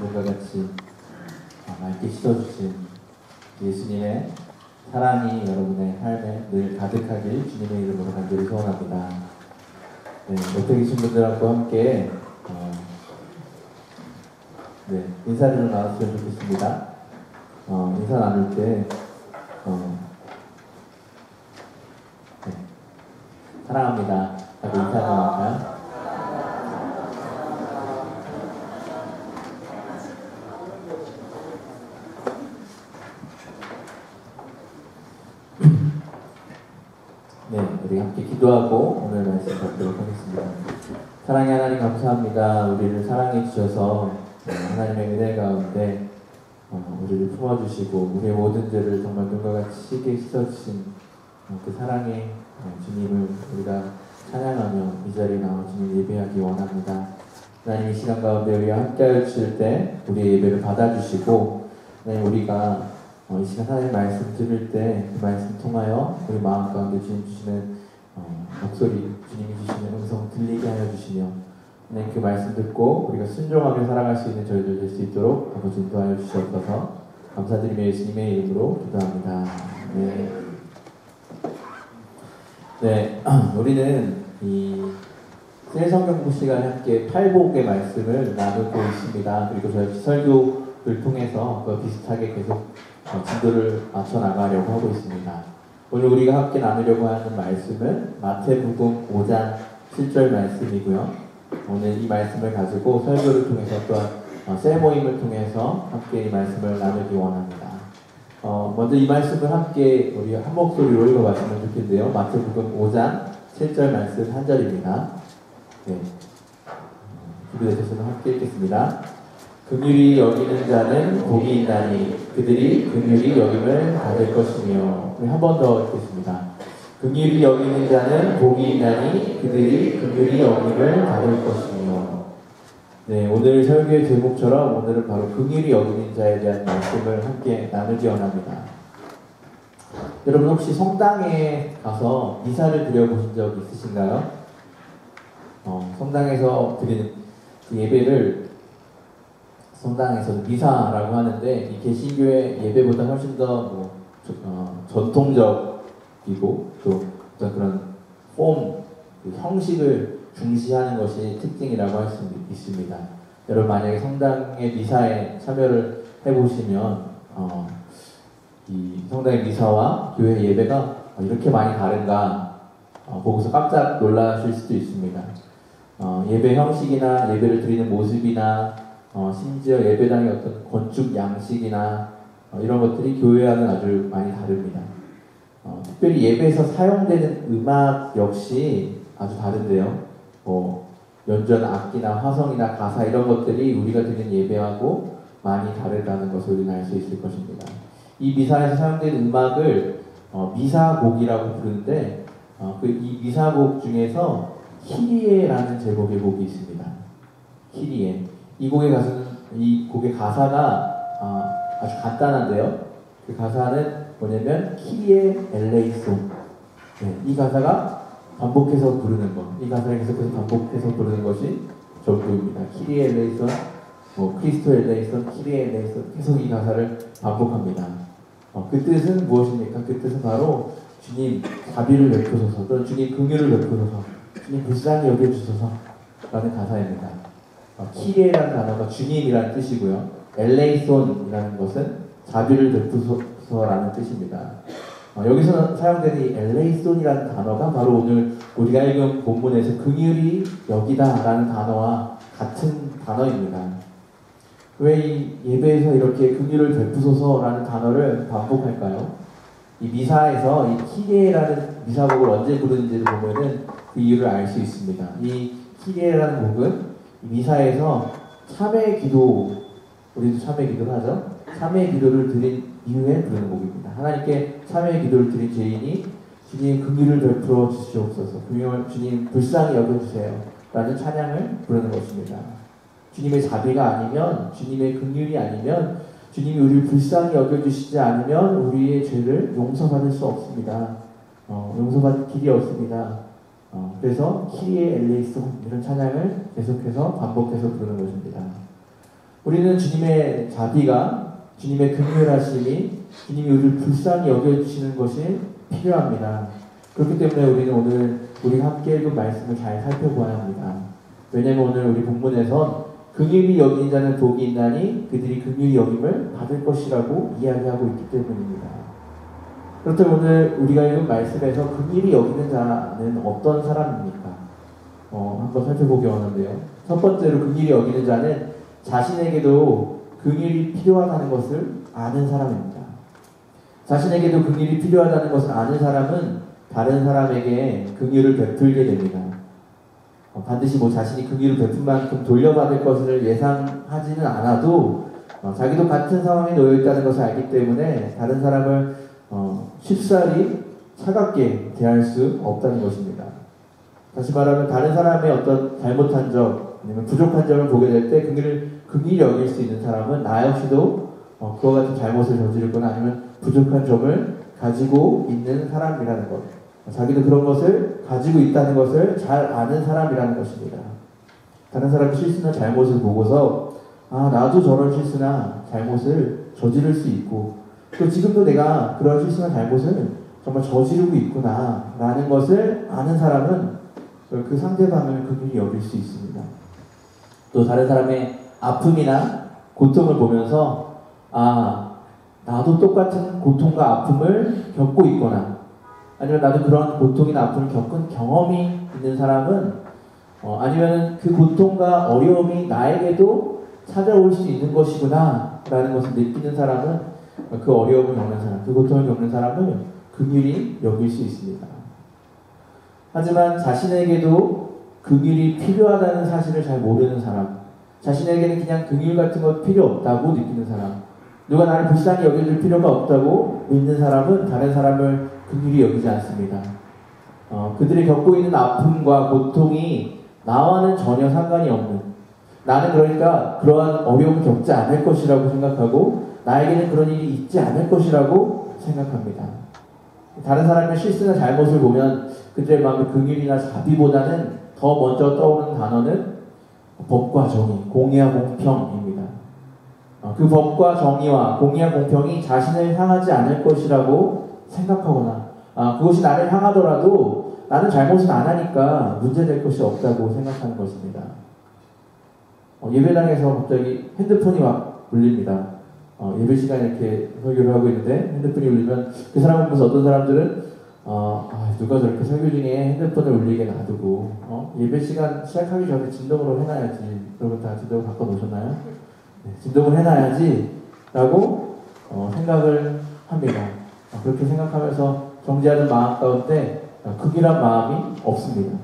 오늘과 같이 맑게 씻어주신 예수님의 사랑이 여러분의 삶에 늘 가득하길 주님의 이름으로 간절히 소원합니다. 네, 옆에 계신 분들하고 함께 인사를 좀 나눴으면 좋겠습니다. 인사 나눌 때 사랑합니다 하고 인사 나눌까요? 네, 우리 함께 기도하고 오늘 말씀 받도록 하겠습니다. 사랑의 하나님 감사합니다. 우리를 사랑해 주셔서 하나님의 은혜 가운데 우리를 품어주시고 우리의 모든 죄를 정말 눈과 같이 시게 씻어주신 그 사랑의 주님을 우리가 찬양하며 이 자리에 나와 주님 예배하기 원합니다. 하나님 이 시간 가운데 우리와 함께하여 주실 때 우리의 예배를 받아주시고 하나님 우리가 이 시간 하나님의 말씀 들을 때 그 말씀 통하여 우리 마음 가운데 주님 주시는 목소리, 주님이 주시는 음성 들리게 하여 주시며 하나님 그 말씀 듣고 우리가 순종하게 살아갈 수 있는 저희들 될 수 있도록 아버지 인도하여 주시옵소서. 감사드리며 예수님의 이름으로 기도합니다. 네, 우리는 이 새성경부 시간에 함께 팔복의 말씀을 나누고 있습니다. 그리고 저희 설교를 통해서 비슷하게 계속 진도를 맞춰 나가려고 하고 있습니다. 오늘 우리가 함께 나누려고 하는 말씀은 마태복음 5장 7절 말씀이고요. 오늘 이 말씀을 가지고 설교를 통해서 또한 셀모임을 통해서 함께 이 말씀을 나누기 원합니다. 먼저 이 말씀을 함께 우리 한 목소리로 읽어봤으면 좋겠는데요. 마태복음 5장 7절 말씀 한 절입니다. 네. 준비되셨으면 함께 읽겠습니다. 긍휼히 여기는 자는 복이 있나니 그들이 긍휼히 여김을 받을 것이며. 우리 한 번 더 읽겠습니다. 긍휼히 여기는 자는 복이 있나니 그들이 긍휼히 여김을 받을 것이며. 네, 오늘 설교의 제목처럼 오늘은 바로 긍휼히 여기는 자에 대한 말씀을 함께 나누기 원합니다. 여러분 혹시 성당에 가서 미사를 드려보신 적 있으신가요? 성당에서 드리는 예배를 성당에서는 미사라고 하는데 이 개신교의 예배보다 훨씬 더 전통적이고 또 그런 폼, 그 형식을 중시하는 것이 특징이라고 할 수 있습니다. 여러분 만약에 성당의 미사에 참여를 해보시면 이 성당의 미사와 교회 예배가 이렇게 많이 다른가 보고서 깜짝 놀라실 수도 있습니다. 예배 형식이나 예배를 드리는 모습이나 심지어 예배당의 어떤 건축 양식이나 이런 것들이 교회와는 아주 많이 다릅니다. 특별히 예배에서 사용되는 음악 역시 아주 다른데요. 연주하는 악기나 화성이나 가사 이런 것들이 우리가 드리는 예배하고 많이 다르다는 것을 우리는 알 수 있을 것입니다. 이 미사에서 사용되는 음악을 미사곡이라고 부르는데 이 미사곡 중에서 키리에라는 제목의 곡이 있습니다. 키리에. 이 곡의 가사가 아주 간단한데요. 그 가사는 뭐냐면 키리에 엘레이손. 네, 이 가사가 반복해서 부르는 것. 이 가사를 계속해서 반복해서 부르는 것이 전부입니다. 키리에 엘레이손, 크리스토 엘레이손, 키리에 엘레이손 계속 이 가사를 반복합니다. 그 뜻은 무엇입니까? 그 뜻은 바로 주님 자비를 베푸소서 또는 주님 긍휼을 베푸소서 주님 불쌍히 여겨주소서 라는 가사입니다. 키리에라는 단어가 주님이라는 뜻이고요. 엘레이손이라는 것은 자비를 베푸소서라는 뜻입니다. 여기서 사용되는 이 엘레이손이라는 단어가 바로 오늘 우리가 읽은 본문에서 긍휼히 여기다 라는 단어와 같은 단어입니다. 왜 이 예배에서 이렇게 긍휼을 베푸소서라는 단어를 반복할까요? 이 미사에서 이 키리에라는 미사곡을 언제 부르는지를 보면은 그 이유를 알 수 있습니다. 이 키리에라는 곡은 미사에서 참회 기도, 우리도 참회 기도를 하죠. 참회 기도를 드린 이후에 부르는 곡입니다. 하나님께 참회 기도를 드린 죄인이 주님 긍휼을 베풀어 주시옵소서, 주님 불쌍히 여겨주세요 라는 찬양을 부르는 것입니다. 주님의 자비가 아니면, 주님의 긍휼이 아니면, 주님이 우리를 불쌍히 여겨주시지 않으면 우리의 죄를 용서받을 수 없습니다. 용서받을 길이 없습니다. 그래서 키리에 엘레이손 이런 찬양을 계속해서 반복해서 부르는 것입니다. 우리는 주님의 자비가, 주님의 긍휼하심이, 주님이 우리를 불쌍히 여겨주시는 것이 필요합니다. 그렇기 때문에 우리는 오늘 우리 함께 읽은 말씀을 잘 살펴보아야 합니다. 왜냐하면 오늘 우리 본문에선 긍휼히 여기는 자는 복이 있나니 그들이 긍휼히 여김을 받을 것이라고 이야기하고 있기 때문입니다. 그렇다면 오늘 우리가 읽은 말씀에서 긍휼히 여기는 자는 어떤 사람입니까? 한번 살펴보기 원하는데요. 첫 번째로 긍휼히 여기는 자는 자신에게도 긍휼이 필요하다는 것을 아는 사람입니다. 자신에게도 긍휼이 필요하다는 것을 아는 사람은 다른 사람에게 긍휼을 베풀게 됩니다. 반드시 자신이 긍휼을 베푼 만큼 돌려받을 것을 예상하지는 않아도 자기도 같은 상황에 놓여 있다는 것을 알기 때문에 다른 사람을 쉽사리 차갑게 대할 수 없다는 것입니다. 다시 말하면 다른 사람의 어떤 잘못한 점 아니면 부족한 점을 보게 될 때 긍휼히 여길 수 있는 사람은 나 역시도 그와 같은 잘못을 저지르거나 아니면 부족한 점을 가지고 있는 사람이라는 것, 자기도 그런 것을 가지고 있다는 것을 잘 아는 사람이라는 것입니다. 다른 사람의 실수나 잘못을 보고서 나도 저런 실수나 잘못을 저지를 수 있고 또 지금도 내가 그런 실수나 잘못을 정말 저지르고 있구나 라는 것을 아는 사람은 그 상대방을 긍휼히 여길 수 있습니다. 또 다른 사람의 아픔이나 고통을 보면서 나도 똑같은 고통과 아픔을 겪고 있거나 아니면 나도 그런 고통이나 아픔을 겪은 경험이 있는 사람은 아니면 그 고통과 어려움이 나에게도 찾아올 수 있는 것이구나 라는 것을 느끼는 사람은 그 어려움을 겪는 사람, 그 고통을 겪는 사람을 긍휼히 여길 수 있습니다. 하지만 자신에게도 긍휼이 필요하다는 사실을 잘 모르는 사람, 자신에게는 그냥 긍휼 같은 것 필요 없다고 느끼는 사람, 누가 나를 불쌍히 여겨줄 필요가 없다고 믿는 사람은 다른 사람을 긍휼히 여기지 않습니다. 그들이 겪고 있는 아픔과 고통이 나와는 전혀 상관이 없는, 나는 그러니까 그러한 어려움을 겪지 않을 것이라고 생각하고 나에게는 그런 일이 있지 않을 것이라고 생각합니다. 다른 사람의 실수나 잘못을 보면 그들의 마음에 긍휼이나 자비보다는 더 먼저 떠오르는 단어는 법과 정의, 공의와 공평입니다. 그 법과 정의와 공의와 공평이 자신을 향하지 않을 것이라고 생각하거나 그것이 나를 향하더라도 나는 잘못은 안 하니까 문제될 것이 없다고 생각하는 것입니다. 예배당에서 갑자기 핸드폰이 막 울립니다. 예배 시간에 이렇게 설교를 하고 있는데 핸드폰이 울리면 그 사람을 보면서 어떤 사람들은 누가 저렇게 설교 중에 핸드폰을 울리게 놔두고 예배 시간 시작하기 전에 진동으로 해놔야지. 여러분 다 진동을 바꿔놓으셨나요? 네, 진동을 해놔야지 라고 생각을 합니다. 그렇게 생각하면서 정죄하는 마음 가운데 극일한 마음이 없습니다.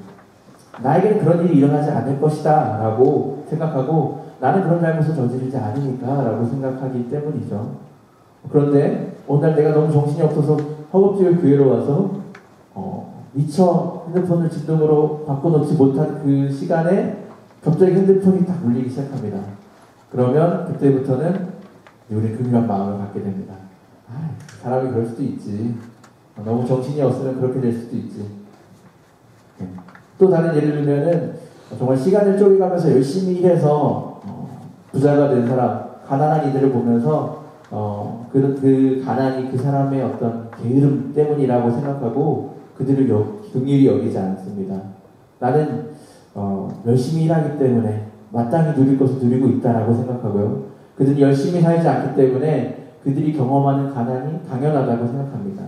나에게는 그런 일이 일어나지 않을 것이다 라고 생각하고 나는 그런 잘못을 저지르지 않으니까 라고 생각하기 때문이죠. 그런데 오늘 내가 너무 정신이 없어서 허겁지겁 교회로 와서 미처 핸드폰을 진동으로 바꿔놓지 못한 그 시간에 갑자기 핸드폰이 딱 울리기 시작합니다. 그러면 그때부터는 우리 긍휼한 마음을 갖게 됩니다. 사람이 그럴 수도 있지. 너무 정신이 없으면 그렇게 될 수도 있지. 또 다른 예를 들면은 정말 시간을 쪼개가면서 열심히 일해서 부자가 된 사람, 가난한 이들을 보면서 그 가난이 그 사람의 어떤 게으름 때문이라고 생각하고 그들을 긍휼히 여기지 않습니다. 나는 열심히 일하기 때문에 마땅히 누릴 것을 누리고 있다라고 생각하고요. 그들이 열심히 살지 않기 때문에 그들이 경험하는 가난이 당연하다고 생각합니다.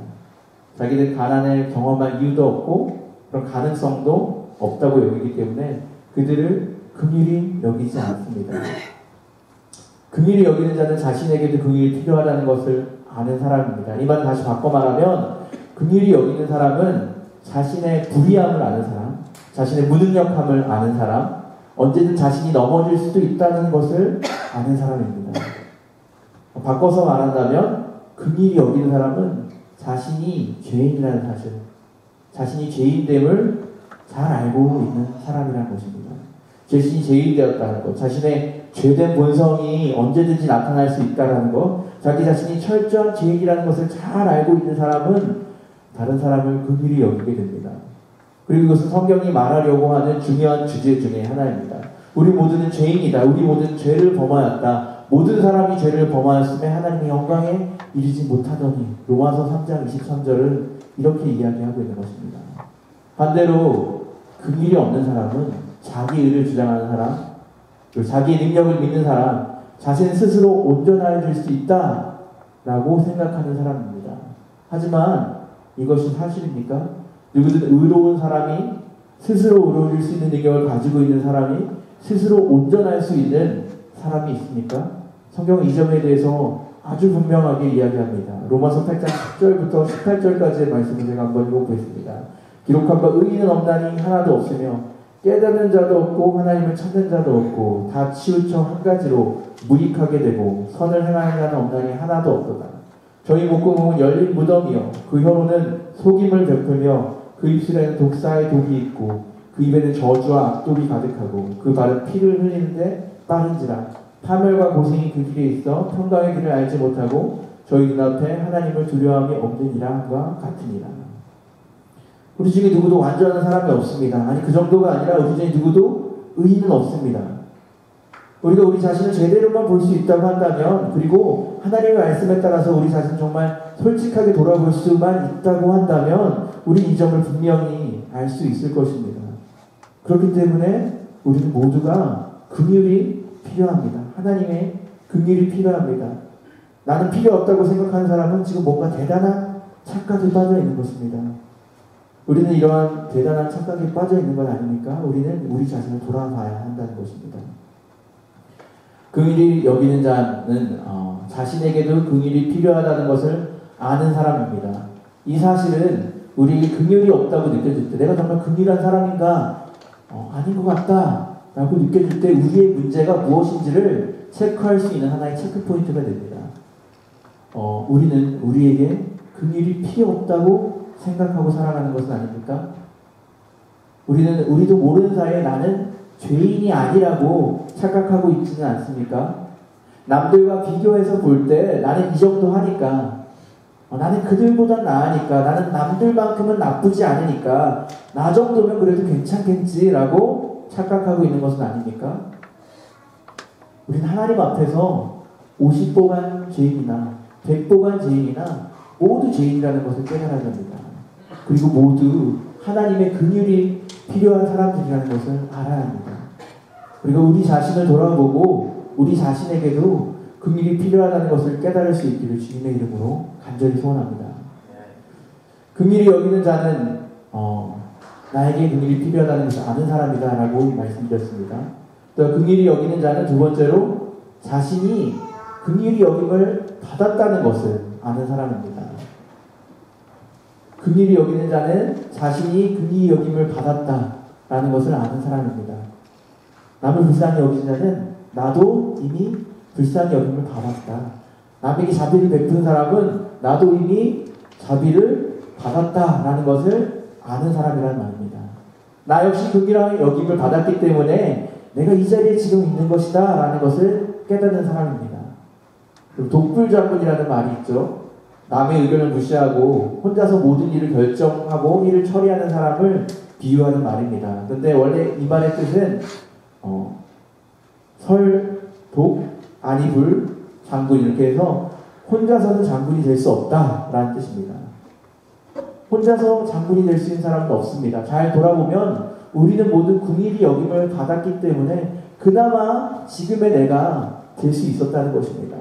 자기들 가난을 경험할 이유도 없고 그런 가능성도 없다고 여기기 때문에 그들을 긍휼히 여기지 않습니다. 긍휼히 여기는 자는 자신에게도 긍휼이 필요하다는 것을 아는 사람입니다. 이 말을 다시 바꿔 말하면 긍휼히 여기는 사람은 자신의 불의함을 아는 사람, 자신의 무능력함을 아는 사람, 언제든 자신이 넘어질 수도 있다는 것을 아는 사람입니다. 바꿔서 말한다면 긍휼히 여기는 사람은 자신이 죄인이라는 사실, 자신이 죄인됨을 잘 알고 있는 사람이라는 것입니다. 자신이 죄인 되었다는 것, 자신의 죄된 본성이 언제든지 나타날 수 있다는 것, 자기 자신이 철저한 죄인이라는 것을 잘 알고 있는 사람은 다른 사람을 긍휼히 여기게 됩니다. 그리고 이것은 성경이 말하려고 하는 중요한 주제 중에 하나입니다. 우리 모두는 죄인이다. 우리 모두는 죄를 범하였다. 모든 사람이 죄를 범하였음에 하나님의 영광에 이르지 못하더니 로마서 3장 23절은 이렇게 이야기하고 있는 것입니다. 반대로 긍휼이 없는 사람은 자기 의를 주장하는 사람, 그리고 자기의 능력을 믿는 사람, 자신 스스로 온전해질 수 있다라고 생각하는 사람입니다. 하지만 이것이 사실입니까? 누구든 의로운 사람이 스스로 의로워질 수 있는 능력을 가지고 있는 사람이 스스로 온전할 수 있는 사람이 있습니까? 성경은 이 점에 대해서 아주 분명하게 이야기합니다. 로마서 8장 10절부터 18절까지의 말씀을 제가 한번 읽어보겠습니다. 기록한 바 의인은 없나니 하나도 없으며 깨닫는 자도 없고 하나님을 찾는 자도 없고 다 치우쳐 한 가지로 무익하게 되고 선을 행하는 자는 없나니 하나도 없도다. 저희 목구멍은 열린 무덤이요 그 혀로는 속임을 베풀며 그 입술에는 독사의 독이 있고 그 입에는 저주와 악독이 가득하고 그 발은 피를 흘리는데 빠른지라 파멸과 고생이 그 길에 있어 평강의 길을 알지 못하고 저희 눈앞에 하나님을 두려움이 없느니라와 같으니라. 우리 중에 누구도 완전한 사람이 없습니다. 아니 그 정도가 아니라 우리 중에 누구도 의인은 없습니다. 우리가 우리 자신을 제대로만 볼 수 있다고 한다면, 그리고 하나님의 말씀에 따라서 우리 자신을 정말 솔직하게 돌아볼 수만 있다고 한다면 우리 이 점을 분명히 알 수 있을 것입니다. 그렇기 때문에 우리는 모두가 긍휼이 필요합니다. 하나님의 긍휼이 필요합니다. 나는 필요 없다고 생각하는 사람은 지금 뭔가 대단한 착각에 빠져 있는 것입니다. 우리는 이러한 대단한 착각에 빠져 있는 건 아닙니까? 우리는 우리 자신을 돌아봐야 한다는 것입니다. 긍휼이 여기는 자는 자신에게도 긍휼이 필요하다는 것을 아는 사람입니다. 이 사실은 우리 긍휼이 없다고 느껴질 때, 내가 정말 긍휼한 사람인가? 아닌 것 같다 라고 느껴질 때 우리의 문제가 무엇인지를 체크할 수 있는 하나의 체크 포인트가 됩니다. 우리는 우리에게 긍휼이 필요 없다고 생각하고 살아가는 것은 아닙니까? 우리도 모르는 사이에 나는 죄인이 아니라고 착각하고 있지는 않습니까? 남들과 비교해서 볼 때 나는 이 정도 하니까, 나는 그들보다 나으니까, 나는 남들만큼은 나쁘지 않으니까 나 정도면 그래도 괜찮겠지라고 착각하고 있는 것은 아닙니까? 우리는 하나님 앞에서 50보간 죄인이나 100보간 죄인이나 모두 죄인이라는 것을 깨달아야 합니다. 그리고 모두 하나님의 긍휼이 필요한 사람들이라는 것을 알아야 합니다. 그리고 우리 자신을 돌아보고 우리 자신에게도 긍휼이 필요하다는 것을 깨달을 수 있기를 주님의 이름으로 간절히 소원합니다. 긍휼이 여기는 자는 나에게 긍휼이 필요하다는 것을 아는 사람이다 라고 말씀드렸습니다. 또 긍휼이 여기는 자는 두 번째로 자신이 긍휼이 여김을 받았다는 것을 아는 사람입니다. 긍휼이 여기는 자는 자신이 긍휼이 여김을 받았다라는 것을 아는 사람입니다. 남을 불쌍히 여기는 자는 나도 이미 불쌍히 여김을 받았다. 남에게 자비를 베푸는 사람은 나도 이미 자비를 받았다라는 것을 아는 사람이라는 말입니다. 나 역시 긍휼한 여김을 받았기 때문에 내가 이 자리에 지금 있는 것이다 라는 것을 깨닫는 사람입니다. 독불장군이라는 말이 있죠. 남의 의견을 무시하고 혼자서 모든 일을 결정하고 일을 처리하는 사람을 비유하는 말입니다. 그런데 원래 이 말의 뜻은 설독, 아니불, 장군 이렇게 해서 혼자서는 장군이 될 수 없다라는 뜻입니다. 혼자서 장군이 될 수 있는 사람은 없습니다. 잘 돌아보면 우리는 모두 긍휼이 여김을 받았기 때문에 그나마 지금의 내가 될 수 있었다는 것입니다.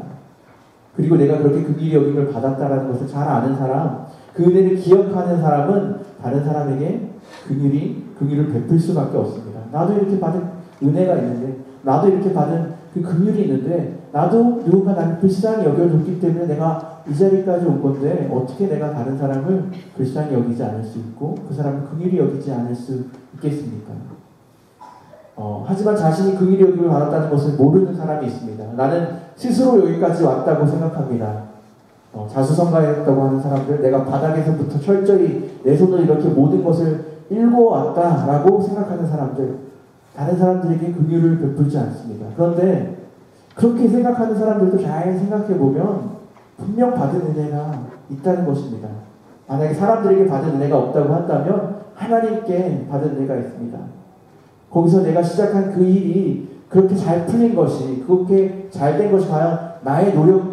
그리고 내가 그렇게 긍휼이 여김을 받았다라는 것을 잘 아는 사람, 그 은혜를 기억하는 사람은 다른 사람에게 긍휼을 베풀 수밖에 없습니다. 나도 이렇게 받은 은혜가 있는데, 나도 이렇게 받은 그 긍휼이 있는데, 나도 누군가 나를 불쌍히 여겨줬기 때문에 내가 이 자리까지 온 건데 어떻게 내가 다른 사람을 불쌍히 여기지 않을 수 있고 그 사람을 긍휼히 여기지 않을 수 있겠습니까? 하지만 자신이 긍휼히 여김을 받았다는 것을 모르는 사람이 있습니다. 나는 스스로 여기까지 왔다고 생각합니다. 자수성가했다고 하는 사람들, 내가 바닥에서부터 철저히 내 손으로 이렇게 모든 것을 읽어왔다라고 생각하는 사람들, 다른 사람들에게 긍휼을 베풀지 않습니다. 그런데 그렇게 생각하는 사람들도 잘 생각해보면 분명 받은 은혜가 있다는 것입니다. 만약에 사람들에게 받은 은혜가 없다고 한다면 하나님께 받은 은혜가 있습니다. 거기서 내가 시작한 그 일이 그렇게 잘 풀린 것이, 그렇게 잘 된 것이 과연 나의 노력,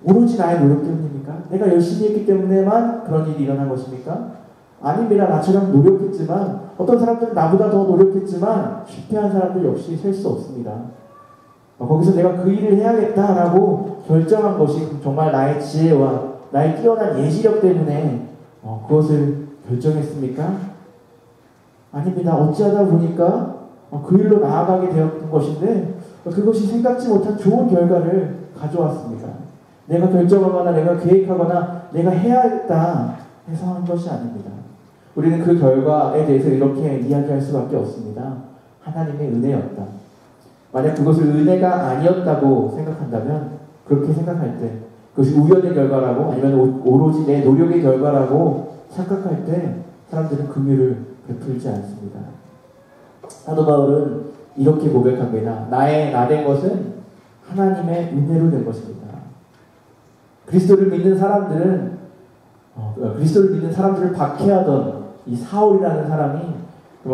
오로지 나의 노력 때문입니까? 내가 열심히 했기 때문에만 그런 일이 일어난 것입니까? 아닙니다. 나처럼 노력했지만, 어떤 사람들은 나보다 더 노력했지만 실패한 사람들 역시 셀 수 없습니다. 거기서 내가 그 일을 해야겠다라고 결정한 것이 정말 나의 지혜와 나의 뛰어난 예지력 때문에 그것을 결정했습니까? 아닙니다. 어찌하다 보니까 그 일로 나아가게 되었던 것인데 그것이 생각지 못한 좋은 결과를 가져왔습니다. 내가 결정하거나 내가 계획하거나 내가 해야겠다 해서 한 것이 아닙니다. 우리는 그 결과에 대해서 이렇게 이야기할 수밖에 없습니다. 하나님의 은혜였다. 만약 그것을 은혜가 아니었다고 생각한다면, 그렇게 생각할 때, 그것이 우연의 결과라고 아니면 오로지 내 노력의 결과라고 생각할 때 사람들은 긍휼을 베풀지 않습니다. 사도 바울은 이렇게 고백합니다. 나된 것은 하나님의 은혜로 된 것입니다. 그리스도를 믿는 사람들을 박해하던 이 사울이라는 사람이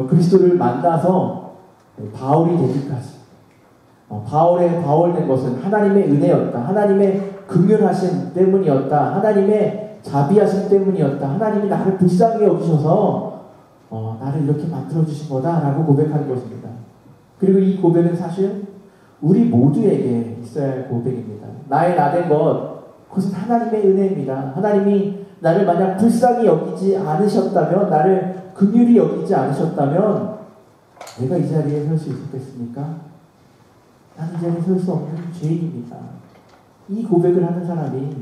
그리스도를 만나서 바울이 되기까지, 바울 된 것은 하나님의 은혜였다. 하나님의 긍휼하심 때문이었다. 하나님의 자비하심 때문이었다. 하나님이 나를 불쌍히 여기셔서 나를 이렇게 만들어주신 거다라고 고백하는 것입니다. 그리고 이 고백은 사실 우리 모두에게 있어야 할 고백입니다. 나된 것, 그것은 하나님의 은혜입니다. 하나님이 나를 만약 불쌍히 여기지 않으셨다면, 나를 긍휼히 여기지 않으셨다면 내가 이 자리에 설 수 있었겠습니까? 나는 이 자리에 설 수 없는 죄인입니다. 이 고백을 하는 사람이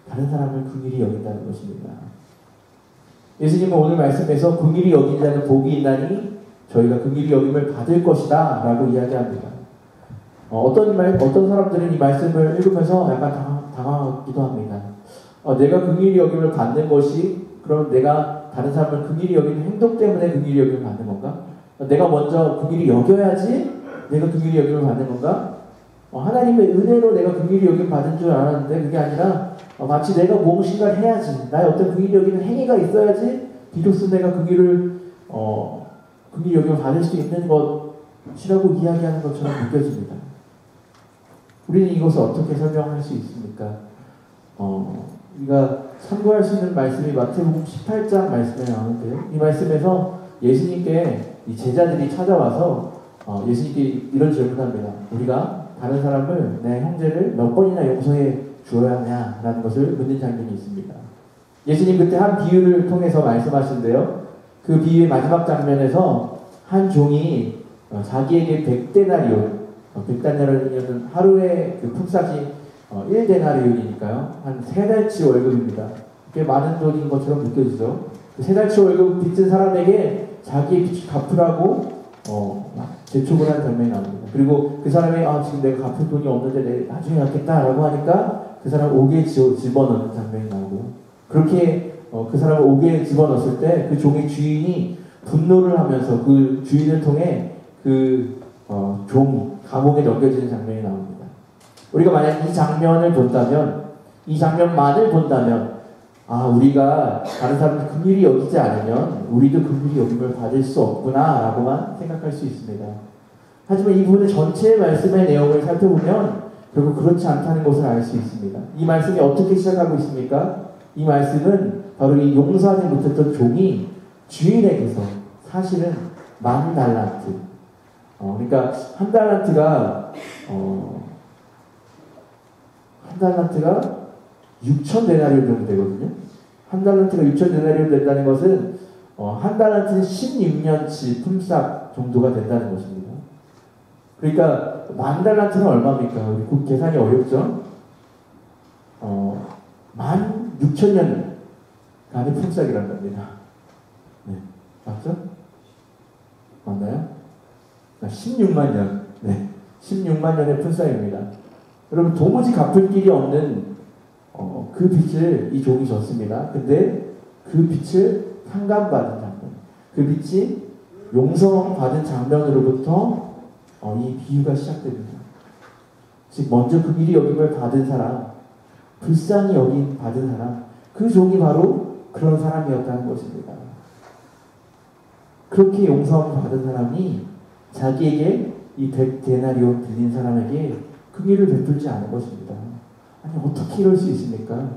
다른 사람을 긍휼히 여긴다는 것입니다. 예수님은 오늘 말씀에서 긍휼히 여긴다는 복이 있나니 저희가 긍휼히 여김을 받을 것이다 라고 이야기합니다. 어떤 사람들은 이 말씀을 읽으면서 약간 당황하기도 합니다. 내가 긍휼히 여김을 받는 것이, 그럼 내가 다른 사람을 긍휼히 여기는 행동 때문에 긍휼히 여김을 받는 건가? 내가 먼저 긍휼히 여겨야지 내가 긍휼히 여김을 받는 건가? 하나님의 은혜로 내가 긍휼히 여김을 받은 줄 알았는데 그게 아니라 마치 내가 무엇인가를 해야지, 나의 어떤 긍휼히 여기는 행위가 있어야지 비로소 내가 긍휼히 여김을 받을 수 있는 것이라고 이야기하는 것처럼 느껴집니다. 우리는 이것을 어떻게 설명할 수 있습니까? 우리가 참고할 수 있는 말씀이 마태복음 18장 말씀에 나오는데요. 이 말씀에서 예수님께 이 제자들이 찾아와서 예수님께 이런 질문을 합니다. 우리가 다른 사람을, 내 형제를 몇 번이나 용서해 주어야 하냐라는 것을 묻는 장면이 있습니다. 예수님 그때 한 비유를 통해서 말씀하시는데요. 그 비유의 마지막 장면에서 한 종이 자기에게 100데나리온 하루에 그 품삯이 1데나리온이니까요. 한 3달치 월급입니다. 꽤 많은 돈인 것처럼 느껴지죠. 그 3달치 월급 빚진 사람에게 자기의 빚을 갚으라고 재촉을 하는 장면이 나옵니다. 그리고 그 사람이 지금 내가 갚을 돈이 없는데 나중에 갚겠다라고 하니까 그 사람을 옥에 집어넣는 장면이 나오고, 그렇게 그 사람을 옥에 집어넣었을 때 그 종의 주인이 분노를 하면서 그 주인을 통해 그 종이 감옥에 넘겨지는 장면이 나옵니다. 우리가 만약 이 장면을 본다면, 이 장면만을 본다면, 우리가 다른 사람을 긍휼히 여기지 않으면 우리도 긍휼히 여김을 받을 수 없구나 라고만 생각할 수 있습니다. 하지만 이 부분의 전체 말씀의 내용을 살펴보면 결국 그렇지 않다는 것을 알 수 있습니다. 이 말씀이 어떻게 시작하고 있습니까? 이 말씀은 바로 이 용서하지 못했던 종이 주인에게서 사실은 10,000달란트, 그러니까 한 달란트가 6,000데나리온 정도 되거든요. 한 달란트가 6,000데나리온 된다는 것은 한 달란트는 16년치 품삯 정도가 된다는 것입니다. 그러니까 10,000달란트는 얼마입니까? 우리 곧 계산이 어렵죠? 16,000년간의 품삯이란 겁니다. 네, 맞죠? 맞나요? 16만 년. 네, 16만 년의 품삯입니다. 여러분, 도무지 갚을 길이 없는 그 빚을 이 종이 졌습니다. 근데 그 빚을 상감받은 장면, 그 빚이 용서받은 장면으로부터 이 비유가 시작됩니다. 즉 먼저 긍휼히 여김을 받은 사람, 불쌍히 받은 사람, 그 종이 바로 그런 사람이었다는 것입니다. 그렇게 용서받은 사람이 자기에게 이 100데나리온 빌린 사람에게 긍휼을 베풀지 않은 것입니다. 아니 어떻게 이럴 수 있습니까?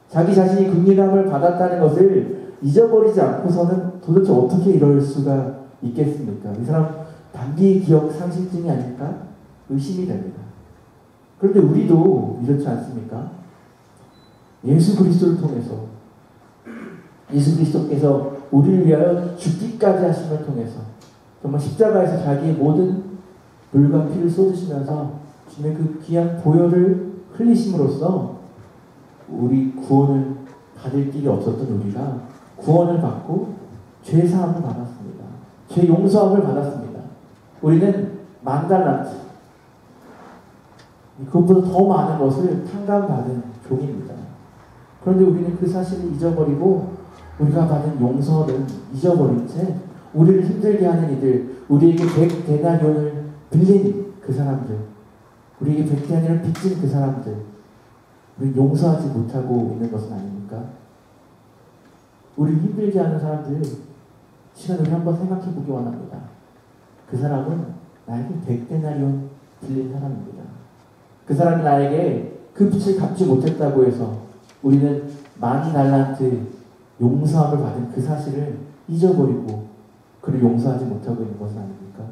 자기 자신이 긍휼함을 받았다는 것을 잊어버리지 않고서는 도대체 어떻게 이럴 수가 있겠습니까? 이 사람 단기 기억 상실증이 아닐까? 의심이 됩니다. 그런데 우리도 이렇지 않습니까? 예수 그리스도를 통해서 예수 그리스도께서 우리를 위하여 죽기까지 하심을 통해서 정말 십자가에서 자기의 모든 물과 피를 쏟으시면서 주님의 그 귀한 보혈을 흘리심으로써 우리 구원을 받을 길이 없었던 우리가 구원을 받고 죄 사함을 받았습니다. 죄 용서함을 받았습니다. 우리는 10,000달란트 그것보다 더 많은 것을 탕감받은 종입니다. 그런데 우리는 그 사실을 잊어버리고 우리가 받은 용서를 잊어버린 채 우리를 힘들게 하는 이들, 우리에게 100데나리온을 빌린 그 사람들, 우리에게 100데나리온을 빚진 그 사람들, 우리는 용서하지 못하고 있는 것은 아닙니까? 우리를 힘들게 하는 사람들 시간 우리 한번 생각해 보기 원합니다. 그 사람은 나에게 100데나리온 빌린 사람입니다. 그 사람이 나에게 그 빚을 갚지 못했다고 해서 우리는 10,000달란트 용서함을 받은 그 사실을 잊어버리고 그를 용서하지 못하고 있는 것은 아닙니까?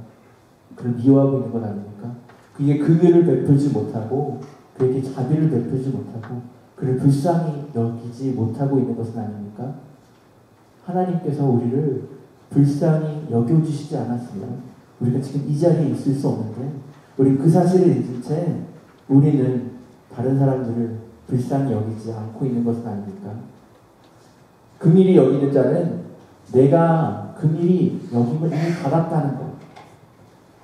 그를 미워하고 있는 것 아닙니까? 그에게 긍휼을 베풀지 못하고 그에게 자비를 베풀지 못하고 그를 불쌍히 여기지 못하고 있는 것은 아닙니까? 하나님께서 우리를 불쌍히 여겨주시지 않았으면 우리가 지금 이 자리에 있을 수 없는데 우리 그 사실을 잊은 채 우리는 다른 사람들을 불쌍히 여기지 않고 있는 것은 아닙니까? 긍휼히 여기는 자는 내가 긍휼히 여김을 이미 받았다는 것,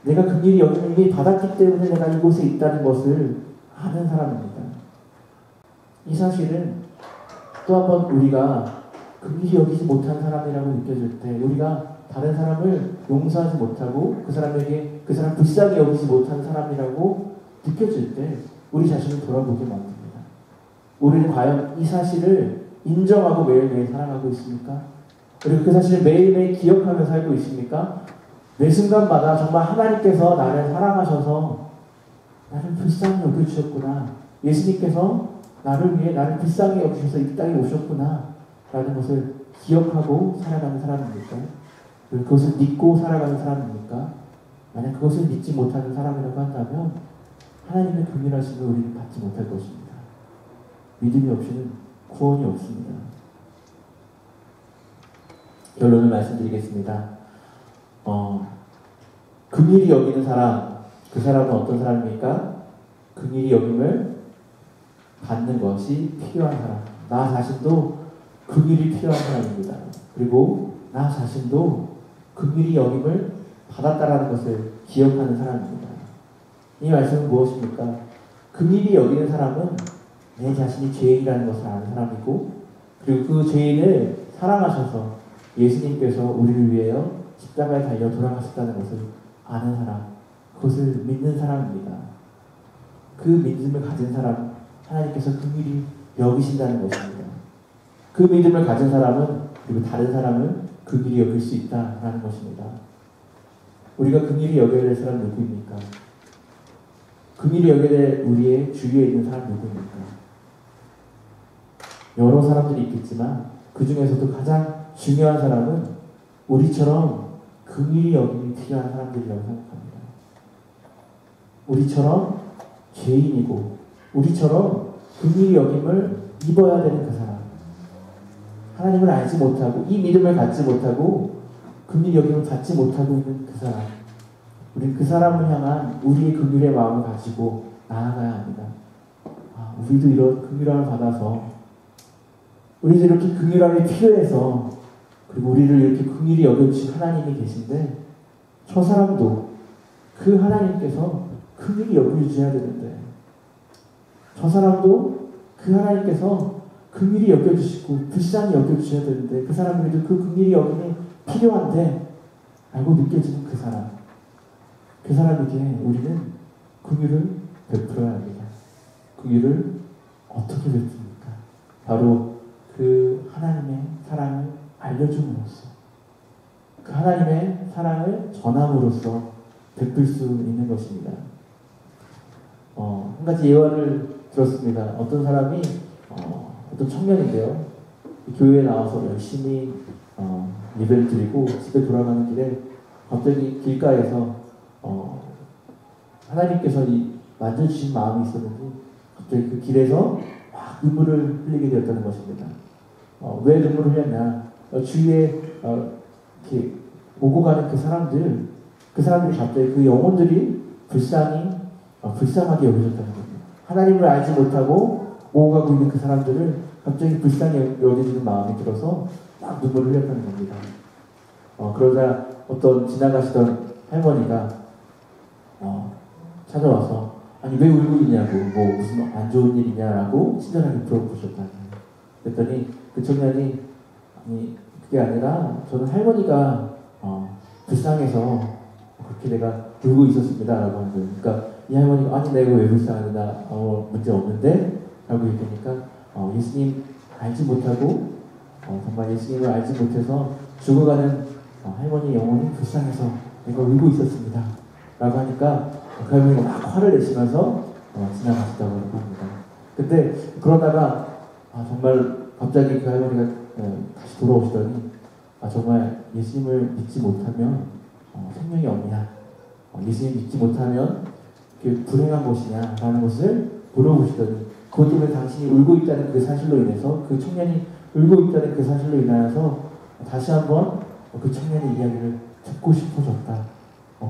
내가 긍휼히 여김을 이미 받았기 때문에 내가 이곳에 있다는 것을 아는 사람입니다. 이 사실은 또 한번 우리가 긍휼히 여기지 못한 사람이라고 느껴질 때, 우리가 다른 사람을 용서하지 못하고 그 사람에게 그 사람 불쌍히 여기지 못한 사람이라고 느껴질 때 우리 자신을 돌아보게 만듭니다. 우리는 과연 이 사실을 인정하고 매일매일 살아가고 있습니까? 그리고 그 사실을 매일매일 기억하며 살고 있습니까? 매 순간마다 정말 하나님께서 나를 사랑하셔서 나를 불쌍히 여겨주셨구나, 예수님께서 나를 위해 나를 불쌍히 여기셔서 이 땅에 오셨구나 라는 것을 기억하고 살아가는 사람입니까? 그리고 그것을 믿고 살아가는 사람입니까? 만약 그것을 믿지 못하는 사람이라고 한다면 하나님의 긍휼하심을 우리는 받지 못할 것입니다. 믿음이 없이는 구원이 없습니다. 결론을 말씀드리겠습니다. 긍휼히 여기는 사람, 그 사람은 어떤 사람입니까? 긍휼히 여김을 받는 것이 필요한 사람. 나 자신도 긍휼이 필요한 사람입니다. 그리고 나 자신도 긍휼히 여김을 받았다라는 것을 기억하는 사람입니다. 이 말씀은 무엇입니까? 긍휼히 여기는 사람은 내 자신이 죄인이라는 것을 아는 사람이고, 그리고 그 죄인을 사랑하셔서 예수님께서 우리를 위하여 십자가에 달려 돌아가셨다는 것을 아는 사람, 그것을 믿는 사람입니다. 그 믿음을 가진 사람, 하나님께서 긍휼히 여기신다는 것입니다. 그 믿음을 가진 사람은 그리고 다른 사람을 긍휼히 여길 수 있다라는 것입니다. 우리가 긍휼히 여겨야 될 사람 누구입니까? 긍휼히 여겨야 될 우리의 주위에 있는 사람 누구입니까? 여러 사람들이 있겠지만 그 중에서도 가장 중요한 사람은 우리처럼 긍휼히 여김이 필요한 사람들이라고 생각합니다. 우리처럼 죄인이고 우리처럼 긍휼히 여김을 입어야 되는 그 사람, 하나님을 알지 못하고 이 믿음을 갖지 못하고 긍휼히 여김을 갖지 못하고 있는 그 사람, 우리는 그 사람을 향한 우리의 긍휼의 마음을 가지고 나아가야 합니다. 우리도 이런 긍휼함을 받아서, 우리도 이렇게 긍휼함이 필요해서, 그리고 우리를 이렇게 긍휼히 여겨주신 하나님이 계신데 저 사람도 그 하나님께서 긍휼히 여겨주셔야 되는데, 저 사람도 그 하나님께서 긍휼히 여겨주시고 불쌍히 여겨주셔야 되는데 그 사람에게도 그 긍휼히 여김이 필요한데 알고 느껴지는 그 사람, 그 사람에게 우리는 긍휼을 베풀어야 합니다. 긍휼을 어떻게 베풉니까? 바로 그 하나님의 사랑을 알려줌으로써, 그 하나님의 사랑을 전함으로써 베풀 수 있는 것입니다. 한 가지 예화를 들었습니다. 어떤 사람이 어떤 청년인데요. 교회에 나와서 열심히 예배를 드리고 집에 돌아가는 길에 갑자기 길가에서 하나님께서 만져주신 마음이 있었는지 갑자기 그 길에서 막 눈물을 흘리게 되었다는 것입니다. 왜 눈물을 흘렸냐? 주위에 이렇게 오고 가는 그 사람들이 갑자기 그 영혼들이 불쌍하게 여겨졌다는 겁니다. 하나님을 알지 못하고 오고 가고 있는 그 사람들을 갑자기 불쌍히 여겨지는 마음이 들어서 막 눈물을 흘렸다는 겁니다. 그러자 어떤 지나가시던 할머니가 찾아와서 아니 왜 울고 있냐고 뭐 무슨 안 좋은 일이냐라고 친절하게 물어보셨다는 거예요. 그랬더니 그 청년이 아니 그게 아니라 저는 할머니가 불쌍해서 그렇게 내가 울고 있었습니다 라고 하는 거예요. 그러니까 이 할머니가 아니 내가 왜 불쌍하냐 문제 없는데 라고 얘기하니까 예수님 알지 못하고 정말 예수님을 알지 못해서 죽어가는 할머니 영혼이 불쌍해서 내가 울고 있었습니다 라고 하니까 그 할머니가 막 화를 내시면서 지나가시다고 합니다. 근데 그러다가 정말 갑자기 그 할머니가 다시 돌아오시더니 정말 예수님을 믿지 못하면 생명이 없냐, 예수님 믿지 못하면 불행한 것이냐 라는 것을 물어보시더니 그것 때문에 당신이 울고 있다는 그 사실로 인해서 그 청년이 울고 있다는 그 사실로 인하여서 다시 한번 그 청년의 이야기를 듣고 싶어졌다.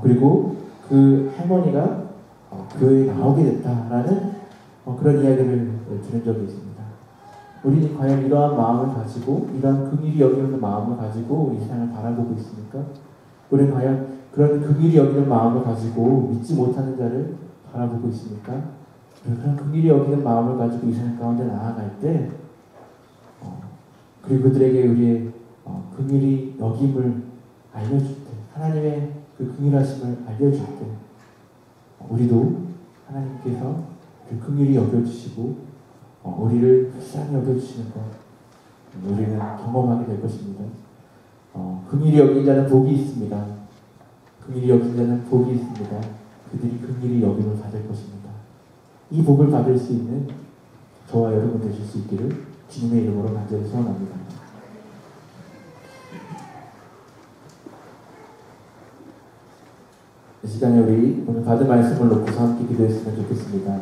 그리고 그 할머니가 교회에 나오게 됐다라는 그런 이야기를 들은 적이 있습니다. 우리는 과연 이러한 마음을 가지고 이러한 긍휼히 여기는 마음을 가지고 이 세상을 바라보고 있습니까? 우리는 과연 그런 긍휼히 여기는 마음을 가지고 믿지 못하는 자를 바라보고 있습니까? 그런 긍휼히 여기는 마음을 가지고 이 세상 가운데 나아갈 때 그리고 그들에게 우리의 긍휼히 여김을 알려줄 때 하나님의 그 긍휼하심을 알려줄 때 우리도 하나님께서 그 긍휼히 여겨주시고 우리를 불쌍히 여겨주시는 것 우리는 경험하게 될 것입니다. 긍휼히 여긴 자는 복이 있습니다. 긍휼히 여긴 자는 복이 있습니다. 그들이 긍휼히 여김을 받을 것입니다. 이 복을 받을 수 있는 저와 여러분 되실 수 있기를 주님의 이름으로 간절히 소원합니다. 이 시간에 우리 오늘 받은 말씀을 놓고서 함께 기도했으면 좋겠습니다.